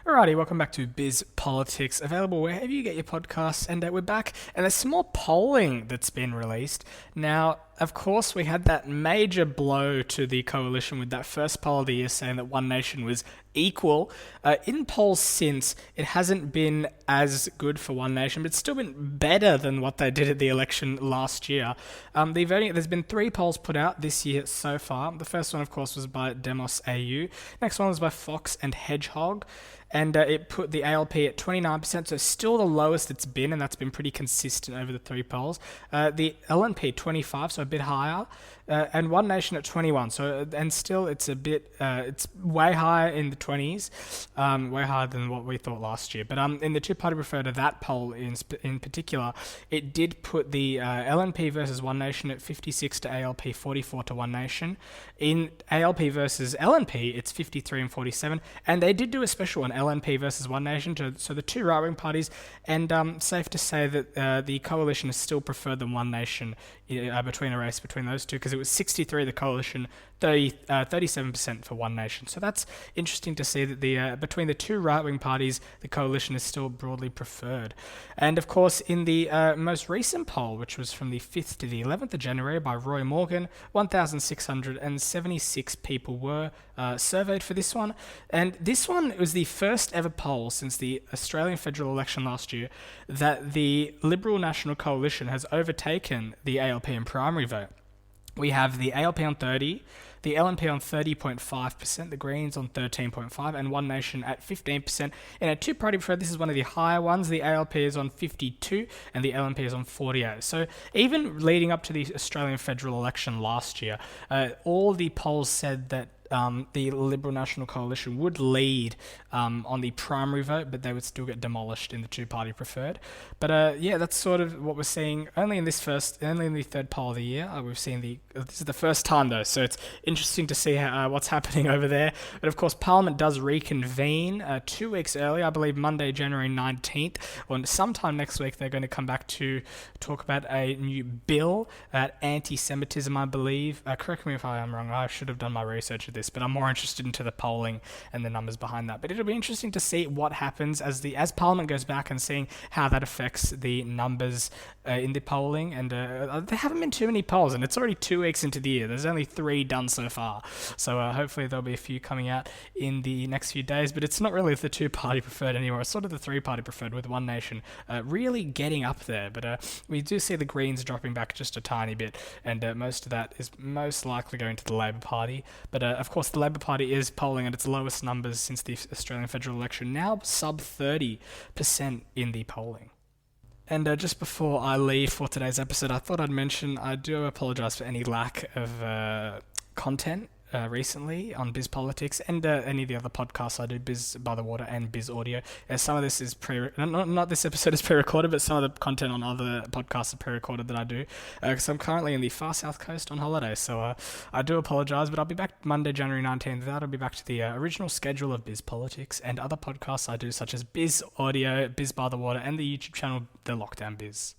Alrighty, welcome back to Biz Politics, available wherever you get your podcasts, and we're back, and there's some more polling that's been released. Now, of course, we had that major blow to the coalition with that first poll of the year saying that One Nation was equal. In polls since, it hasn't been as good for One Nation, but it's still been better than what they did at the election last year. There's been 3 polls put out this year so far. The first one, of course, was by Demos AU. Next one was by Fox and Hedgehog. And it put the ALP at 29%, so still the lowest it's been, and that's been pretty consistent over the 3 polls. The LNP 25, so a bit higher, and One Nation at 21. So and still it's a bit, it's way higher in the 20s, way higher than what we thought last year. But in the two-party preferred, that poll in particular, it did put the LNP versus One Nation at 56 to ALP 44 to One Nation. In ALP versus LNP, it's 53 and 47, and they did do a special one. LNP versus One Nation, so the two right-wing parties, and safe to say that the coalition is still preferred than One Nation between a race between those two, because it was 63 the coalition, 37% for One Nation. So that's interesting to see that the between the two right-wing parties, the coalition is still broadly preferred. And of course, in the most recent poll, which was from the 5th to the 11th of January by Roy Morgan, 1,676 people were surveyed for this one. And this one was the first ever poll since the Australian federal election last year that the Liberal National Coalition has overtaken the ALP in primary vote. We have the ALP on 30, the LNP on 30.5%, the Greens on 13.5%, and One Nation at 15%. In a two-party preferred, this is one of the higher ones. The ALP is on 52, and the LNP is on 48. So even leading up to the Australian federal election last year, all the polls said that the Liberal National Coalition would lead on the primary vote, but they would still get demolished in the two-party preferred. But yeah, that's sort of what we're seeing. Only in the third poll of the year, we've seen this is the first time though, so it's interesting to see what's happening over there. But of course, Parliament does reconvene 2 weeks early, I believe Monday, January 19th, or sometime next week. They're going to come back to talk about a new bill at anti-Semitism, I believe. Correct me if I am wrong. I should have done my research this, but I'm more interested into the polling and the numbers behind that. But it'll be interesting to see what happens as Parliament goes back and seeing how that affects the numbers in the polling. And there haven't been too many polls, and it's already 2 weeks into the year. There's only 3 done so far, so hopefully there'll be a few coming out in the next few days. But it's not really the two-party preferred anymore. It's sort of the three-party preferred, with One Nation really getting up there. But we do see the Greens dropping back just a tiny bit, and most of that is most likely going to the Labor Party. But of course, the Labor Party is polling at its lowest numbers since the Australian federal election, now sub 30% in the polling. And just before I leave for today's episode, I thought I'd mention I do apologise for any lack of content recently on Biz Politics and any of the other podcasts I do, Biz by the Water and Biz Audio. Some of this is not this episode is pre-recorded, but some of the content on other podcasts are pre-recorded that I do, because I'm currently in the far south coast on holiday, so I do apologise, but I'll be back Monday, January 19th. That'll be back to the original schedule of Biz Politics and other podcasts I do, such as Biz Audio, Biz by the Water, and the YouTube channel The Lockdown Biz.